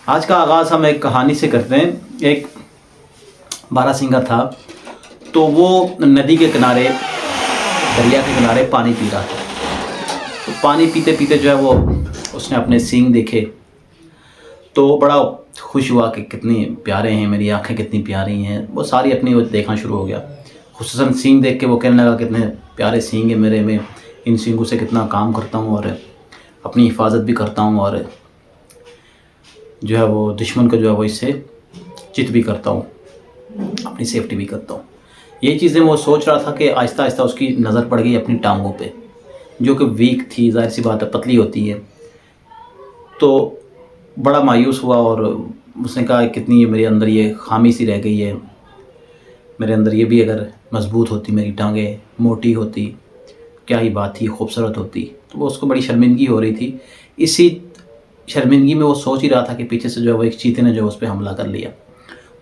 आज का आगाज़ हम एक कहानी से करते हैं। एक बारहसिंगा था, तो वो नदी के किनारे, दरिया के किनारे पानी पी रहा था। तो पानी पीते पीते जो है वो उसने अपने सींग देखे, तो बड़ा खुश हुआ कि कितने प्यारे हैं, मेरी आंखें कितनी प्यारी हैं। वो सारी अपनी ओर देखना शुरू हो गया। खुसूसन सींग देख के वो कहने लगा, कितने प्यारे सींग हैं मेरे में, इन सींगों से कितना काम करता हूँ और अपनी हिफाजत भी करता हूँ और जो है वो दुश्मन को जो है वो इससे चित भी करता हूँ, अपनी सेफ्टी भी करता हूँ। ये चीज़ें वो सोच रहा था कि आहिस्ता आहिस्ता उसकी नज़र पड़ गई अपनी टांगों पे, जो कि वीक थी, ज़ाहिर सी बात है, पतली होती है। तो बड़ा मायूस हुआ और उसने कहा, कितनी ये मेरे अंदर ये खामी सी रह गई है, मेरे अंदर ये भी अगर मजबूत होती, मेरी टांगें मोटी होती, क्या ही बात थी, खूबसूरत होती। तो वो उसको बड़ी शर्मिंदगी हो रही थी। इसी शर्मिंदगी में वो सोच ही रहा था कि पीछे से जो है वो एक चीते ने जो उस पर हमला कर लिया।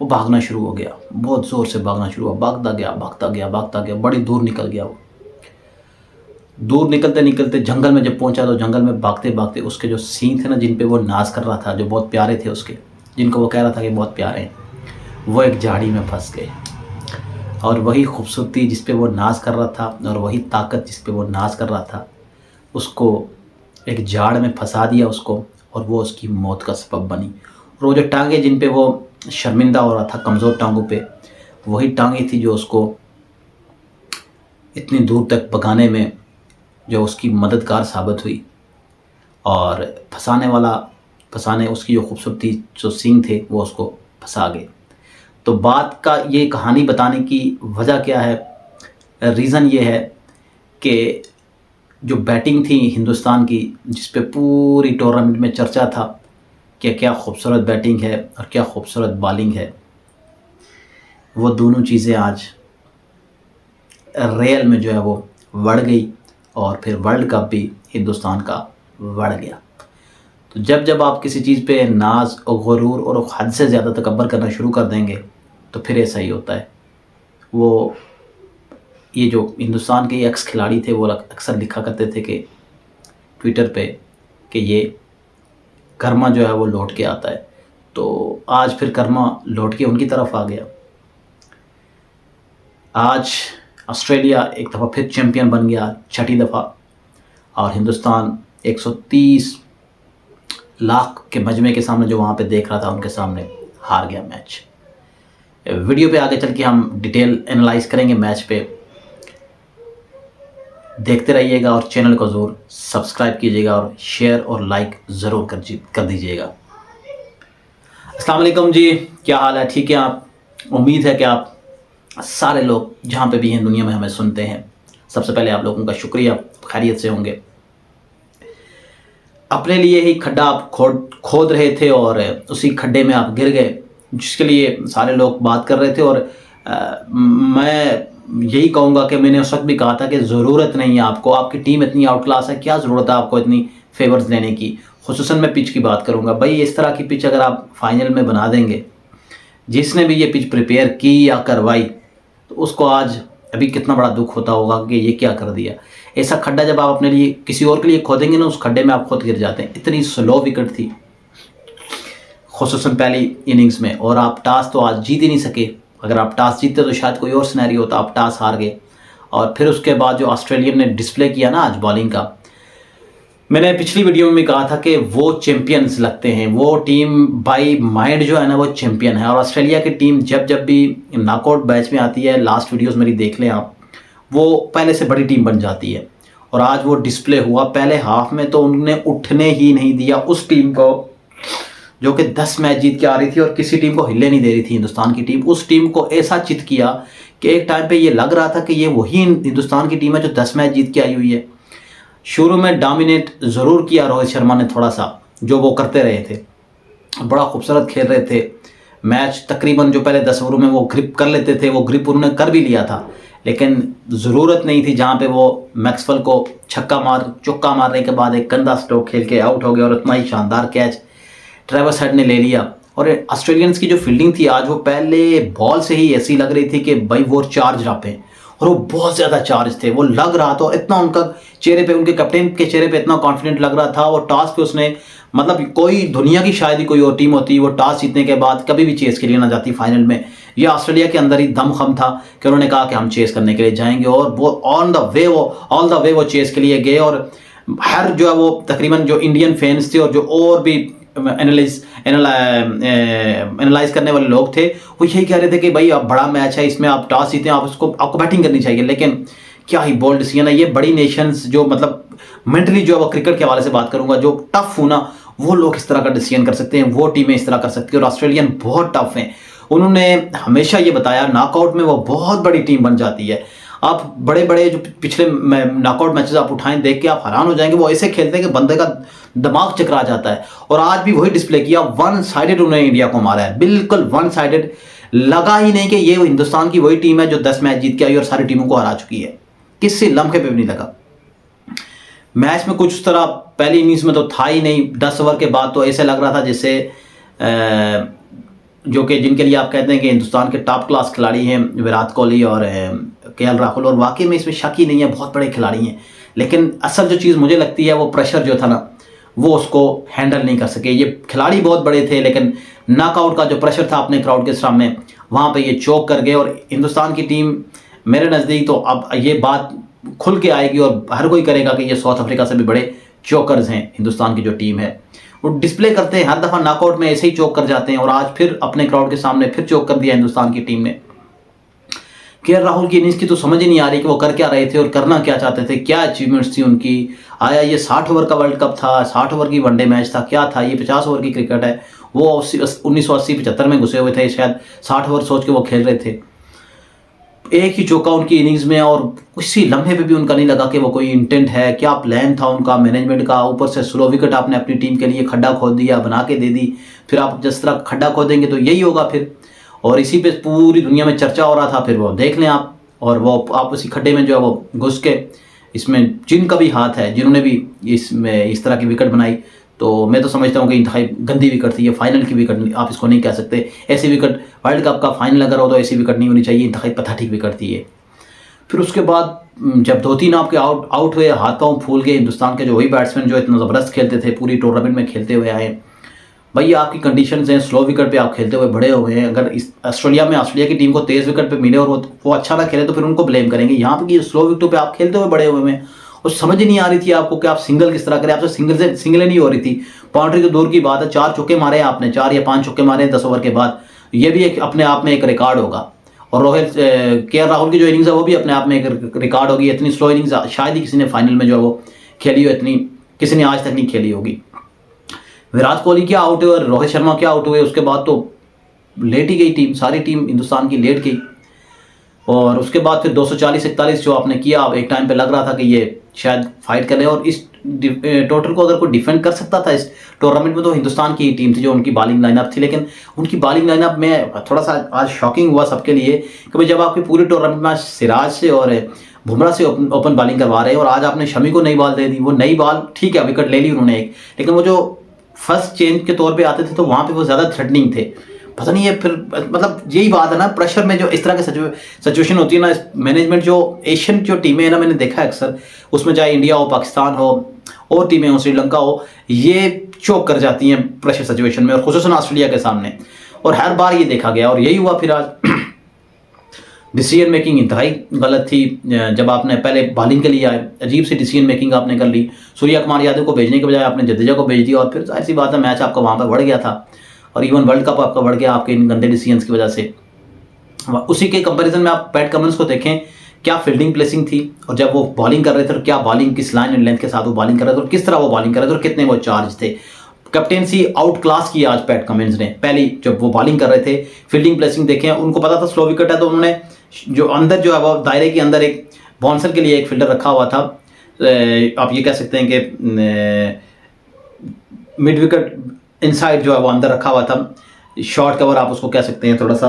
वो भागना शुरू हो गया, बहुत ज़ोर से भागना शुरू हुआ, भागता गया भागता गया भागता गया, बड़ी दूर निकल गया। वो दूर निकलते निकलते जंगल में जब पहुंचा, तो जंगल में भागते भागते उसके जो सींग थे ना, जिन पे वो नाज कर रहा था, जो बहुत प्यारे थे उसके, जिनको वो कह रहा था कि बहुत प्यारे हैं, वो एक झाड़ी में फंस गए। और वही खूबसूरती जिस पे वो नाज कर रहा था और वही ताकत जिस पे वो नाज कर रहा था, उसको एक झाड़ में फंसा दिया उसको, और वो उसकी मौत का सबब बनी। और वो जो टांगे जिन पे वो शर्मिंदा हो रहा था, कमज़ोर टांगों पे, वही टांगे थी जो उसको इतनी दूर तक भगाने में जो उसकी मददगार साबित हुई। और फंसाने उसकी जो खूबसूरती, जो सींग थे, वो उसको फंसा गए। तो बात का ये कहानी बताने की वजह क्या है, रीज़न ये है कि जो बैटिंग थी हिंदुस्तान की, जिस पे पूरी टूर्नामेंट में चर्चा था कि क्या खूबसूरत बैटिंग है और क्या खूबसूरत बॉलिंग है, वो दोनों चीज़ें आज रियल में जो है वो बढ़ गई। और फिर वर्ल्ड कप भी हिंदुस्तान का बढ़ गया। तो जब जब आप किसी चीज़ पे नाज और गुरूर और हद से ज़्यादा तकब्बर करना शुरू कर देंगे, तो फिर ऐसा ही होता है। वो ये जो हिंदुस्तान के एक्स खिलाड़ी थे, वो अक्सर लिखा करते थे कि ट्विटर पे कि ये कर्मा जो है वो लौट के आता है। तो आज फिर कर्मा लौट के उनकी तरफ आ गया। आज ऑस्ट्रेलिया एक दफ़ा फिर चैम्पियन बन गया, छठी दफ़ा, और हिंदुस्तान 130 लाख के मजमे के सामने जो वहाँ पे देख रहा था, उनके सामने हार गया मैच। वीडियो पे आगे चल के हम डिटेल एनालाइज करेंगे मैच पे। देखते रहिएगा और चैनल को ज़रूर सब्सक्राइब कीजिएगा और शेयर और लाइक ज़रूर कर दीजिएगा। अस्सलाम वालेकुम जी, क्या हाल है? ठीक है आप? उम्मीद है कि आप सारे लोग जहाँ पे भी हैं दुनिया में हमें सुनते हैं, सबसे पहले आप लोगों का शुक्रिया, खैरियत से होंगे। अपने लिए ही खड्डा आप खोद रहे थे और उसी खड्डे में आप गिर गए, जिसके लिए सारे लोग बात कर रहे थे। और मैं यही कहूँगा कि मैंने उस वक्त भी कहा था कि ज़रूरत नहीं है आपको, आपकी टीम इतनी आउट क्लास है, क्या ज़रूरत है आपको इतनी फेवर्स लेने की। खुसूसन मैं पिच की बात करूँगा भाई, इस तरह की पिच अगर आप फाइनल में बना देंगे, जिसने भी ये पिच प्रिपेयर की या करवाई, तो उसको आज अभी कितना बड़ा दुख होता होगा कि ये क्या कर दिया। ऐसा खड्डा जब आप अपने लिए किसी और के लिए खोदेंगे ना, उस खड्डे में आप खुद गिर जाते हैं। इतनी स्लो विकेट थी खुसूसन पहली इनिंग्स में, और आप टॉस तो आज जीत ही नहीं सके। अगर आप टॉस जीतते तो शायद कोई और सिनेरियो होता, आप टॉस हार गए। और फिर उसके बाद जो ऑस्ट्रेलियन ने डिस्प्ले किया ना आज बॉलिंग का, मैंने पिछली वीडियो में भी कहा था कि वो चैंपियंस लगते हैं, वो टीम बाई माइंड जो है ना वो चैंपियन है। और ऑस्ट्रेलिया की टीम जब जब भी नॉकआउट बैच में आती है, लास्ट वीडियोस मेरी देख लें आप, वो पहले से बड़ी टीम बन जाती है। और आज वो डिस्प्ले हुआ पहले हाफ में, तो उन्होंने उठने ही नहीं दिया उस टीम को जो कि 10 मैच जीत के आ रही थी और किसी टीम को हिले नहीं दे रही थी। हिंदुस्तान की टीम, उस टीम को ऐसा चित किया कि एक टाइम पे ये लग रहा था कि ये वही हिंदुस्तान की टीम है जो 10 मैच जीत के आई हुई है। शुरू में डोमिनेट ज़रूर किया रोहित शर्मा ने, थोड़ा सा जो वो करते रहे थे, बड़ा खूबसूरत खेल रहे थे मैच। तकरीबन जो पहले 10 ओवरों में वो ग्रिप कर लेते थे, वो ग्रिप उन्होंने कर भी लिया था, लेकिन ज़रूरत नहीं थी। जहाँ पे वो मैक्सवेल को चौका मारने के बाद एक गंदा स्ट्रोक खेल के आउट हो गया, और इतना ही शानदार कैच ट्रेविस हेड ने ले लिया। और ऑस्ट्रेलियंस की जो फील्डिंग थी आज, वो पहले बॉल से ही ऐसी लग रही थी कि भाई वो चार्ज अप है। और वो बहुत ज़्यादा चार्ज थे, वो लग रहा था, इतना उनका चेहरे पे, उनके कैप्टन के चेहरे पे इतना कॉन्फिडेंट लग रहा था। और टॉस पे उसने, मतलब कोई दुनिया की शायद ही कोई और टीम होती वो टॉस जीतने के बाद कभी भी चेस के लिए ना जाती फाइनल में। ये ऑस्ट्रेलिया के अंदर ही दमखम था कि उन्होंने कहा कि हम चेस करने के लिए जाएंगे, और वो ऑन द वे वो चेस के लिए गए। और हर जो है वो तकरीबन जो इंडियन फैंस थे और जो और भी एनालाइज करने वाले लोग थे, वो यही कह रहे थे कि भाई अब बड़ा मैच है, इसमें आप टॉस जीते, आपको बैटिंग करनी चाहिए। लेकिन क्या ही बोल्ड डिसीजन है ये। बड़ी नेशंस जो मतलब मेंटली जो है वो क्रिकेट के हवाले से बात करूंगा, जो टफ हो ना, वो लोग इस तरह का डिसीजन कर सकते हैं, वो टीमें इस तरह कर सकती हैं। और ऑस्ट्रेलियन बहुत टफ हैं। उन्होंने हमेशा ये बताया नॉकआउट में वो बहुत बड़ी टीम बन जाती है। आप बड़े बड़े जो पिछले नॉकआउट मैचेस आप उठाएं, देख के आप हैरान हो जाएंगे, वो ऐसे खेलते हैं कि बंदे का दिमाग चकरा जाता है। और आज भी वही डिस्प्ले किया, वन साइडेड उन्होंने इंडिया को मारा है, बिल्कुल वन साइडेड। लगा ही नहीं कि ये हिंदुस्तान की वही टीम है जो 10 मैच जीत के आई और सारी टीमों को हरा चुकी है, किसी लम्हे पे भी नहीं लगा। मैच में कुछ उस तरह पहली इनिंग्स में तो था ही नहीं, 10 ओवर के बाद तो ऐसे लग रहा था जैसे जो कि जिनके लिए आप कहते हैं कि हिंदुस्तान के टॉप क्लास खिलाड़ी हैं विराट कोहली और केएल राहुल, और वाकई में इसमें शक ही नहीं है, बहुत बड़े खिलाड़ी हैं। लेकिन असल जो चीज़ मुझे लगती है वो प्रेशर जो था ना, वो उसको हैंडल नहीं कर सके। ये खिलाड़ी बहुत बड़े थे, लेकिन नॉकआउट का जो प्रेशर था अपने क्राउड के सामने, वहाँ पे ये चोक कर गए। और हिंदुस्तान की टीम मेरे नज़दीक तो अब ये बात खुल के आएगी और हर कोई करेगा कि ये साउथ अफ्रीका से भी बड़े चोकर्स हैं। हिंदुस्तान की जो टीम है वो डिस्प्ले करते हैं, हर दफ़ा नॉकआउट में ऐसे ही चोक कर जाते हैं, और आज फिर अपने क्राउड के सामने फिर चोक कर दिया हिंदुस्तान की टीम ने। केएल राहुल की इनिंग्स की तो समझ ही नहीं आ रही कि वो कर क्या रहे थे और करना क्या चाहते थे, क्या अचीवमेंट्स थी उनकी। आया ये 60 ओवर का वर्ल्ड कप था, 60 ओवर की वनडे मैच था, क्या था ये 50 ओवर की क्रिकेट है। वो 1980-75 में घुसे हुए थे, शायद 60 ओवर सोच के वो खेल रहे थे। एक ही चौका उनकी इनिंग्स में, और किसी लम्हे पे भी उनका नहीं लगा कि वो कोई इंटेंट है, क्या प्लान था उनका मैनेजमेंट का। ऊपर से स्लो विकेट आपने अपनी टीम के लिए खड्डा खोद दिया, बना के दे दी। फिर आप जिस तरह खड्डा खोदेंगे तो यही होगा फिर, और इसी पे पूरी दुनिया में चर्चा हो रहा था। फिर वो देख लें आप, और वो आप उसी खड्डे में जो है वो घुस के, इसमें जिनका भी हाथ है, जिन्होंने भी इसमें इस तरह की विकेट बनाई, तो मैं तो समझता हूँ कि इंतहाई गंदी विकेट थी ये। फाइनल की विकेट आप इसको नहीं कह सकते, ऐसी विकेट वर्ल्ड कप का फाइनल अगर हो तो ऐसी विकेट नहीं होनी चाहिए, इंतहाई पथाटिक विकेट थी ये। फिर उसके बाद जब 2-3 आपके आउट हुए, हाथ पाँव फूल गए हिंदुस्तान के जो वही बैट्समैन जो इतना ज़बरदस्त खेलते थे, पूरी टूर्नामेंट में खेलते हुए आए। भाई आपकी कंडीशंस हैं, स्लो विकेट पे आप खेलते हुए बड़े हुए हैं। अगर इस ऑस्ट्रेलिया की टीम को तेज़ विकेट पे मिले और वो अच्छा ना खेले तो फिर उनको ब्लेम करेंगे। यहाँ पे कि स्लो विकेटों पे आप खेलते हुए बड़े हुए हैं, और समझ ही नहीं आ रही थी आपको कि आप सिंगल किस तरह करें। आपसे सिंगल नहीं हो रही थी, बाउंड्री तो दूर की बात है। 4 चौके मारे आपने, 4 या 5 चौके मारे 10 ओवर के बाद, ये भी एक अपने आप में एक रिकॉर्ड होगा। और केएल राहुल की जो इनिंग्स है वो भी अपने आप में एक रिकॉर्ड होगी। इतनी स्लो इनिंग्स शायद ही किसी ने फाइनल में जो है वो खेली हो, इतनी किसी ने आज तक नहीं खेली होगी। विराट कोहली क्या आउट हुए और रोहित शर्मा क्या आउट हुए, उसके बाद तो लेट ही गई टीम, सारी टीम हिंदुस्तान की लेट गई। और उसके बाद फिर 240-41 जो आपने किया, एक टाइम पे लग रहा था कि ये शायद फाइट कर रहे हैं। और इस टोटल को अगर कोई डिफेंड कर सकता था इस टूर्नामेंट में तो हिंदुस्तान की टीम थी, जो उनकी बॉलिंग लाइनअप थी। लेकिन उनकी बॉलिंग लाइनअप में थोड़ा सा आज शॉकिंग हुआ सबके लिए कि भाई जब आपकी पूरी टूर्नामेंट में सिराज से और बुमराह से ओपन बॉलिंग करवा रहे हैं, और आज आपने शमी को नई बॉल दे दी। वो नई बॉल ठीक है, विकेट ले ली उन्होंने एक, लेकिन वो जो फर्स्ट चेंज के तौर पे आते थे तो वहाँ पे वो ज़्यादा थ्रेटनिंग थे। पता नहीं है फिर, मतलब यही बात है ना, प्रेशर में जो इस तरह की सिचुएशन होती है ना, मैनेजमेंट जो एशियन जो टीमें हैं ना, मैंने देखा है अक्सर, उसमें चाहे इंडिया हो, पाकिस्तान हो, और टीमें हो, श्रीलंका हो, ये चोक कर जाती हैं प्रेशर सिचुएशन में, और खुसूसन ऑस्ट्रेलिया के सामने। और हर बार ये देखा गया, और यही हुआ फिर आज। डिसीजन मेकिंग इंतहाई गलत थी। जब आपने पहले बॉलिंग के लिए आए, अजीब सी डिसीजन मेकिंग आपने कर ली। सूर्या कुमार यादव को भेजने के बजाय आपने जडेजा को भेज दिया, और फिर जाहिर सी बात है मैच आपका वहाँ पर बढ़ गया था, और इवन वर्ल्ड कप आपका बढ़ गया आपके इन गंदे डिसीजंस की वजह से। उसी के कंपैरिजन में आप पैट कमिंस को देखें, क्या फील्डिंग प्लेसिंग थी, और जब वो बॉलिंग कर रहे थे तो क्या बॉलिंग किस लाइन एंड लेंथ के साथ वो बॉलिंग कर रहे थे, और किस तरह वो बॉलिंग कर रहे थे, और कितने वो चार्ज थे। कैप्टेंसी आउट क्लास की आज पैट कमिंस ने। पहली जब वो बॉलिंग कर रहे थे, फील्डिंग प्लेसिंग देखें, उनको पता था स्लो विकेट है, तो उन्होंने जो अंदर जो है वो दायरे के अंदर एक बाउंसर के लिए एक फील्डर रखा हुआ था। आप ये कह सकते हैं कि मिड विकेट इनसाइड जो है वो अंदर रखा हुआ था, शॉर्ट कवर आप उसको कह सकते हैं थोड़ा सा,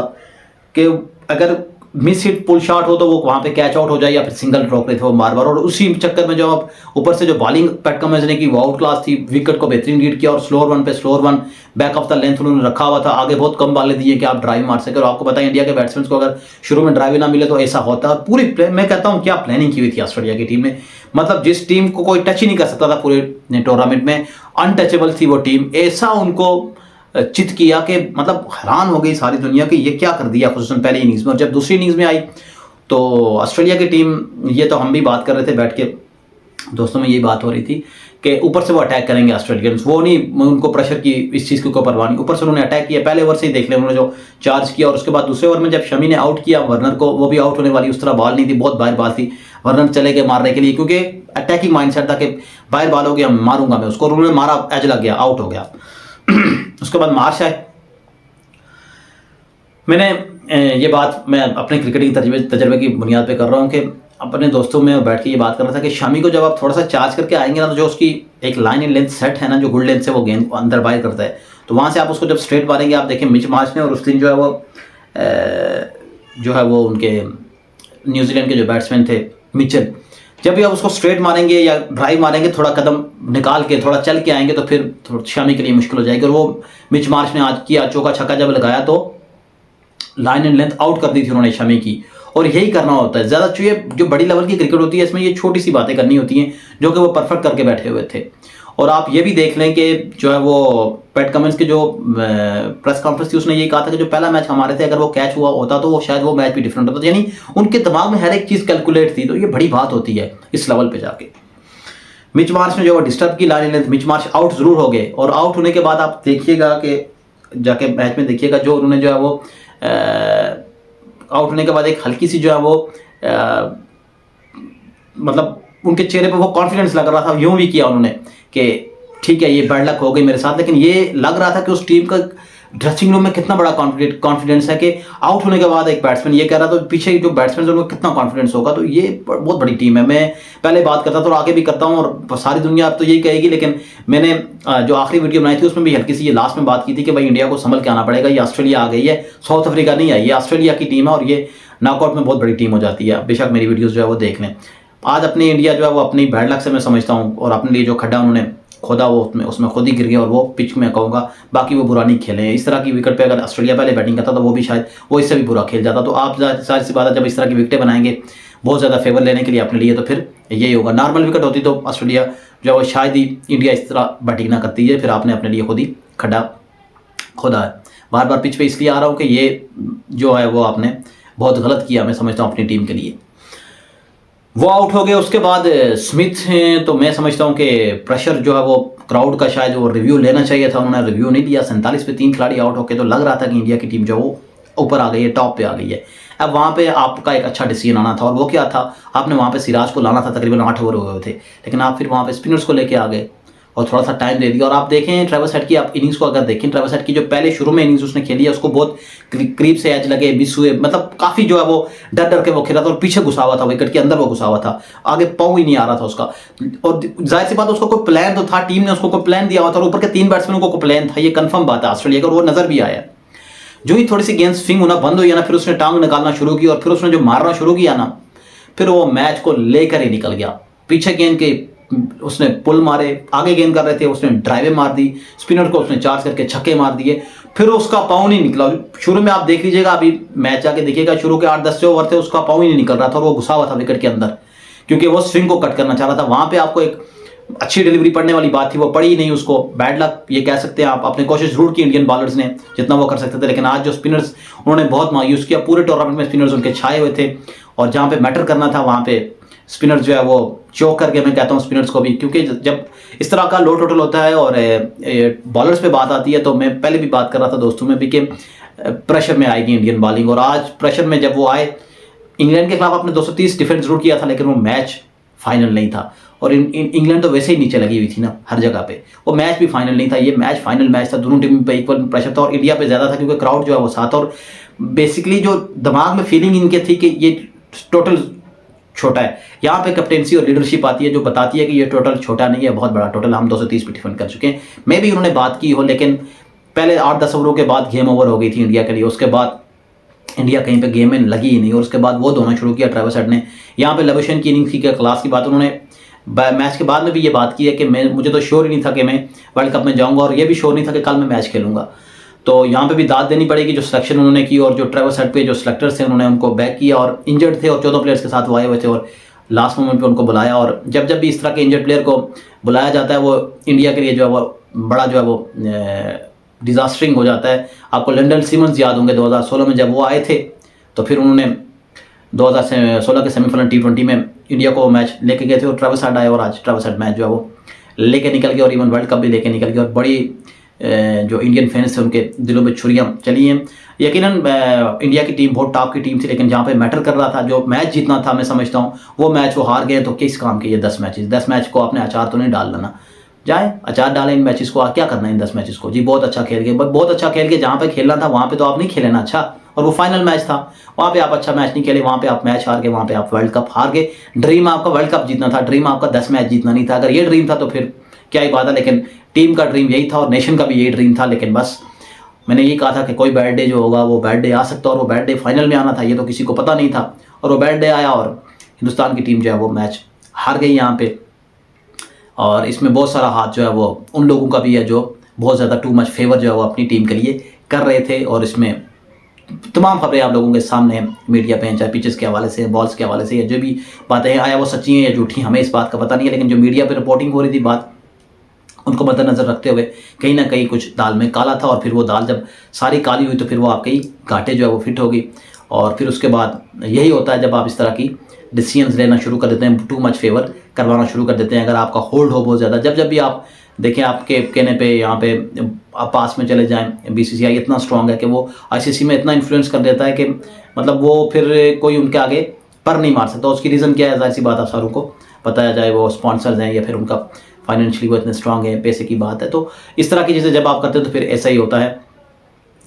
कि अगर मिस हिट पुल शॉट हो तो वो वहाँ पे कैच आउट हो जाए या फिर सिंगल रोक रहे थे वो बार बार, और उसी चक्कर में जो अब ऊपर से जो बॉलिंग पैट कमिंस ने की वो आउट क्लास थी, विकेट को बेहतरीन लीड किया और स्लोअर वन पे slower one back of the length उन्होंने रखा हुआ था, आगे बहुत कम बॉलें दिए कि आप ड्राइव मार सके। और आपको पता है इंडिया के बैट्समैन को अगर शुरू में ड्राइव ना मिले तो ऐसा होता है। पूरी मैं कहता हूँ क्या प्लानिंग की हुई थी ऑस्ट्रेलिया की टीम ने, मतलब जिस टीम को कोई टच ही नहीं कर सकता था पूरे टूर्नामेंट में, अनटचेबल थी वो टीम, ऐसा उनको चित किया कि मतलब हैरान हो गई सारी दुनिया कि ये क्या कर दिया खुसूसन पहली इनिंग्स में। और जब दूसरी इनिंग्स में आई तो ऑस्ट्रेलिया की टीम, ये तो हम भी बात कर रहे थे बैठ के दोस्तों में, यही बात हो रही थी कि ऊपर से वो अटैक करेंगे ऑस्ट्रेलियंस, वो नहीं उनको प्रेशर की इस चीज़ की कोई परवाह नहीं, ऊपर से उन्होंने अटैक किया। पहले ओवर से ही देख लें उन्होंने जो चार्ज किया, और उसके बाद दूसरे ओवर में जब शमी ने आउट किया वार्नर को, वो भी आउट होने वाली उस तरह बॉल नहीं थी, बहुत बाहर बॉल थी, वार्नर चले गए मारने के लिए क्योंकि अटैकिंग माइंडसेट था कि बाहर बॉल हो गया मारूंगा मैं उसको, और उन्होंने मारा, एज लग गया, आउट हो गया। उसके बाद मार्श आए। मैंने ये बात मैं अपने क्रिकेटिंग तजर्बे की बुनियाद पे कर रहा हूँ कि अपने दोस्तों में बैठ के ये बात कर रहा था कि शमी को जब आप थोड़ा सा चार्ज करके आएंगे ना, तो जो उसकी एक लाइन इन लेंथ सेट है ना, जो गुड लेंथ से वो गेंद अंदर बाहर करता है, तो वहाँ से आप उसको जब स्ट्रेट मारेंगे, आप देखें मिच मार्श ने और उस दिन जो है वो उनके न्यूजीलैंड के जो बैट्समैन थे मिचेल, जब भी आप उसको स्ट्रेट मारेंगे या ड्राइव मारेंगे, थोड़ा कदम निकाल के थोड़ा चल के आएंगे तो फिर शमी के लिए मुश्किल हो जाएगी। और वो मिच मार्श ने आज किया, चौका छक्का जब लगाया तो लाइन एंड लेंथ आउट कर दी थी उन्होंने शमी की। और यही करना होता है ज़्यादा, जो बड़ी लेवल की क्रिकेट होती है इसमें ये छोटी सी बातें करनी होती हैं जो कि वो परफेक्ट करके बैठे हुए थे। और आप ये भी देख लें कि जो है वो पैट कमिंस की जो प्रेस कॉन्फ्रेंस थी उसने ये कहा था कि जो पहला मैच हमारे थे अगर वो कैच हुआ होता तो वो शायद वो मैच भी डिफरेंट होता, यानी उनके दिमाग में हर एक चीज़ कैलकुलेट थी। तो ये बड़ी बात होती है इस लेवल पर जाके। मिच मार्श ने जो डिस्टर्ब की line length, Mitch Marsh out ज़रूर हो गए, और आउट होने के बाद आप देखिएगा कि जाके मैच में देखिएगा जो उन्होंने जो है वो आउट होने के बाद एक हल्की सी जो है वो मतलब उनके चेहरे पे वो कॉन्फिडेंस लग रहा था, यूं भी किया उन्होंने कि ठीक है ये बैड लक हो गई मेरे साथ, लेकिन ये लग रहा था कि उस टीम का ड्रेसिंग रूम में कितना बड़ा कॉन्फिडेंस है कि आउट होने के बाद एक बैट्समैन ये कह रहा था, तो पीछे जो बैट्समैन है उनको कितना कॉन्फिडेंस होगा। तो ये बहुत बड़ी टीम है। मैं पहले बात करता था और आगे भी करता हूँ और सारी दुनिया अब तो यही कहेगी, लेकिन मैंने जो आखिरी वीडियो बनाई थी उसमें भी हल्की सी ये लास्ट में बात की थी कि भाई इंडिया को संभल के आना पड़ेगा, ये ऑस्ट्रेलिया आ गई है, साउथ अफ्रीका नहीं आई, ये ऑस्ट्रेलिया की टीम है और ये नॉकआउट में बहुत बड़ी टीम हो जाती है। बेशक मेरी वीडियोज़ जो है वो देख लें। आज अपनी इंडिया जो है वो अपनी बैड लक से मैं समझता हूँ, और अपने लिए जो खड्डा उन्होंने खोदा वो उसमें खुद ही गिर गया, और वो पिच में कहूँगा बाकी वो बुरा नहीं खेले। इस तरह की विकेट पे अगर ऑस्ट्रेलिया पहले बैटिंग करता तो वो भी शायद वो इससे भी बुरा खेल जाता। तो आप सारी सी बात है, जब इस तरह की विकेटें बनाएंगे बहुत ज़्यादा फेवर लेने के लिए अपने लिए, तो फिर यही होगा। नॉर्मल विकेट होती तो ऑस्ट्रेलिया जो है वो शायद ही इंडिया इस तरह बैटिंग ना करती है, फिर आपने अपने लिए खुद ही खड्डा खोदा है। बार बार पिच पे इसलिए आ रहा हूँ कि ये जो है वो आपने बहुत गलत किया, मैं समझता हूँ अपनी टीम के लिए। वो आउट हो गए। उसके बाद स्मिथ हैं, तो मैं समझता हूं कि प्रेशर जो है वो क्राउड का शायद वो रिव्यू लेना चाहिए था, उन्होंने रिव्यू नहीं लिया। 47 पे 3 खिलाड़ी आउट होके तो लग रहा था कि इंडिया की टीम जो वो ऊपर आ गई है, टॉप पे आ गई है। अब वहाँ पे आपका एक अच्छा डिसीजन आना था, और वो क्या था, आपने वहाँ पे सिराज को लाना था, तकरीबन 8 ओवर हुए थे, लेकिन आप फिर वहाँ पे स्पिनर्स को लेके आ गए और थोड़ा सा टाइम दे दिया। और आप देखें ट्रेविस हेड की आप इनिंग्स को अगर देखें, ट्रेविस हेड की जो पहले शुरू में इनिंग्स उसने खेली है उसको बहुत करीब से एज लगे, मिस हुए, मतलब काफ़ी जो है वो डर डर के वो खेला था और पीछे घुसा हुआ था, विकेट के अंदर वो घुसा हुआ था, आगे पाँव ही नहीं आ रहा था उसका। और जाहिर सी बात उसको कोई प्लान तो था, टीम ने उसको कोई प्लान दिया हुआ था, और ऊपर के 3 बैट्समैनों को कोई प्लान था, ये कन्फर्म बात है ऑस्ट्रेलिया का, और वो नजर भी आया। जो ही थोड़ी सी गेंद स्विंग होना बंद हुई ना, फिर उसने टांग निकालना शुरू की, और फिर उसने जो मारना शुरू किया ना, फिर वो मैच को लेकर ही निकल गया। पीछे गेंद के उसने पुल मारे, आगे गेंद कर रहे थे उसने ड्राइवें मार दी, स्पिनर को उसने चार्ज करके छक्के मार दिए, फिर उसका पाँव नहीं निकला। शुरू में आप देख लीजिएगा, अभी मैच आके देखिएगा, शुरू के 8-10 ओवर थे उसका पाँव ही नहीं निकल रहा था, और वो घुसा हुआ था विकेट के अंदर, क्योंकि वो स्विंग को कट करना चाह रहा था। वहां पे आपको एक अच्छी डिलीवरी पड़ने वाली बात थी, वो पड़ी ही नहीं, उसको बैड लक ये कह सकते हैं आप। अपनी कोशिश जरूर की इंडियन बॉलर्स ने जितना वो कर सकते थे, लेकिन आज जो स्पिनर्स उन्होंने बहुत मायूस किया। पूरे टूर्नामेंट में स्पिनर्स उनके छाए हुए थे, और जहां पे मैटर करना था वहां पे स्पिनर्स जो है वो चौक करके, मैं कहता हूँ स्पिनर्स को भी, क्योंकि जब इस तरह का लो टोटल होता है और बॉलर्स पे बात आती है, तो मैं पहले भी बात कर रहा था दोस्तों में भी कि प्रेशर में आएगी इंडियन बॉलिंग। और आज प्रेशर में जब वो आए, इंग्लैंड के खिलाफ आपने 230 डिफेंस जरूर किया था, लेकिन वो मैच फाइनल नहीं था। और इंग्लैंड तो वैसे ही नीचे लगी हुई थी ना हर जगह पे, वो मैच भी फाइनल नहीं था, ये मैच फाइनल मैच था। दोनों टीम पे इक्वल प्रेशर था, और इंडिया पे ज़्यादा था क्योंकि क्राउड जो है वो साथ, और बेसिकली जो दिमाग में फीलिंग इनके थी कि ये टोटल छोटा है। यहाँ पे कैप्टेंसी और लीडरशिप आती है जो बताती है कि ये टोटल छोटा नहीं है, बहुत बड़ा टोटल, हम 230 पे डिफेंड कर चुके हैं। मे भी उन्होंने बात की हो, लेकिन पहले 8-10 ओवरों के बाद गेम ओवर हो गई थी इंडिया के लिए। उसके बाद इंडिया कहीं पे गेम में लगी ही नहीं, और उसके बाद वो धोना शुरू किया ट्रेविस हेड ने। यहाँ पे लबुशेन की इनिंग्स की क्या क्लास की बात, उन्होंने मैच के बाद में भी ये बात की है कि मुझे तो श्योर ही नहीं था कि मैं वर्ल्ड कप में जाऊंगा, और ये भी श्योर नहीं था कि कल मैं मैच खेलूंगा। तो यहाँ पे भी दाद देनी पड़ेगी जो सिलेक्शन उन्होंने की, और जो ट्रेविस हेड पे जो सिलेक्टर्स थे उन्होंने उनको बैक किया, और इंजर्ड थे और 14 प्लेयर्स के साथ वो आए हुए थे, और लास्ट मोमेंट पे उनको बुलाया। और जब जब भी इस तरह के इंजर्ड प्लेयर को बुलाया जाता है वो इंडिया के लिए जो है वो बड़ा जो है वो डिजास्टरिंग हो जाता है। आपको लंडन सिमंस याद होंगे 2016 में जब वो आए थे, तो फिर उन्होंने 2016 के सेमीफाइनल T20 में इंडिया को मैच लेके गए थे, और ट्रेविस हेड आए, और आज ट्रेविस हेड मैच जो है वो लेके निकल गए, और इवन वर्ल्ड कप भी लेके निकल गए, और बड़ी जो इंडियन फैंस थे उनके दिलों में छुरियां चली हैं। यकीनन इंडिया की टीम बहुत टॉप की टीम थी, लेकिन जहाँ पे मैटर कर रहा था, जो मैच जीतना था, मैं समझता हूँ वो मैच वो हार गए। तो किस काम के ये 10 मैच को आपने अचार तो नहीं डाल लेना, जाए अचार डालें इन मैचेस को, क्या करना है इन 10 मैचेस को जी। बहुत अच्छा खेल गए, बहुत अच्छा खेल के जहाँ पे खेलना था वहाँ पे तो आप नहीं खेले ना अच्छा, और वो फाइनल मैच था, वहाँ पे आप अच्छा मैच नहीं खेले, वहाँ पे आप मैच हार गए, वहाँ पे आप वर्ल्ड कप हार गए। ड्रीम आपका वर्ल्ड कप जीतना था, ड्रीम आपका 10 मैच जीतना नहीं था। अगर ये ड्रीम था तो फिर क्या ही बात है, लेकिन टीम का ड्रीम यही था और नेशन का भी यही ड्रीम था। लेकिन बस मैंने ये कहा था कि कोई बैड डे जो होगा वो बैड डे आ सकता है, और वो बैड डे फाइनल में आना था, ये तो किसी को पता नहीं था, और वो बैड डे आया, और हिंदुस्तान की टीम जो है वो मैच हार गई यहाँ पे। और इसमें बहुत सारा हाथ जो है वो उन लोगों का भी है जो बहुत ज़्यादा टू मच फेवर जो है वो अपनी टीम के लिए कर रहे थे। और इसमें तमाम खबरें आप लोगों के सामने हैं मीडिया पे, चाहे पिचेस के हवाले से, बॉल्स के हवाले से, या जो भी बातें हैं, आया वो सच्ची हैं या झूठी हमें इस बात का पता नहीं है, लेकिन जो मीडिया पे रिपोर्टिंग हो रही थी बात, उनको मद्देनजर रखते हुए कहीं ना कहीं कुछ दाल में काला था, और फिर वो दाल जब सारी काली हुई तो फिर वो आपके घाटे जो है वो फिट होगी। और फिर उसके बाद यही होता है जब आप इस तरह की डिसीजंस लेना शुरू कर देते हैं, टू मच फेवर करवाना शुरू कर देते हैं। अगर आपका होल्ड हो बहुत ज़्यादा, जब भी आप देखें आपके कहने पे यहाँ पे आप पास में चले जाएं, BCCI इतना स्ट्रांग है कि वो ICC में इतना इन्फ्लुएंस कर देता है कि मतलब वो फिर कोई उनके आगे पर नहीं मार सकता। उसकी रीज़न क्या है, जाहिर सी बात आप सारों को बताया जाए, वो स्पॉन्सर्स हैं या फिर उनका फाइनेंशियली वो इतने स्ट्रांग है, पैसे की बात है। तो इस तरह की चीज़ें जब आप करते हैं तो फिर ऐसा ही होता है,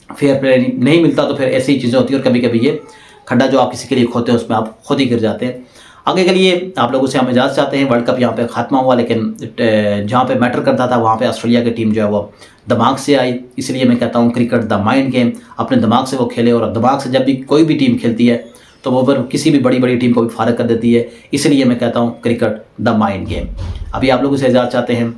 फेयर प्ले नहीं मिलता तो फिर ऐसी ही चीज़ें होती है, और कभी कभी ये खड्डा जो आप किसी के लिए खोते हैं उसमें आप खुद ही गिर जाते हैं। आगे के लिए आप लोगों से हम इजाज़त चाहते हैं। वर्ल्ड कप यहाँ पे ख़त्म हुआ, लेकिन जहाँ पे मैटर करता था वहाँ पे ऑस्ट्रेलिया की टीम जो है वो दिमाग से आई। इसलिए मैं कहता हूँ क्रिकेट द माइंड गेम, अपने दिमाग से वो खेले, और दिमाग से जब भी कोई भी टीम खेलती है तो वो फिर किसी भी बड़ी टीम को भी फारग कर देती है। इसलिए मैं कहता हूँ क्रिकेट द माइंड गेम। अभी आप लोगों से इजाज़त चाहते हैं,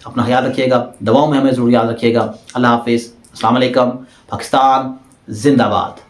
अपना ख्याल रखिएगा, दवाओं में हमें ज़रूर याद रखिएगा। अल्लाह हाफिज़, अस्सलाम वालेकुम, पाकिस्तान जिंदाबाद।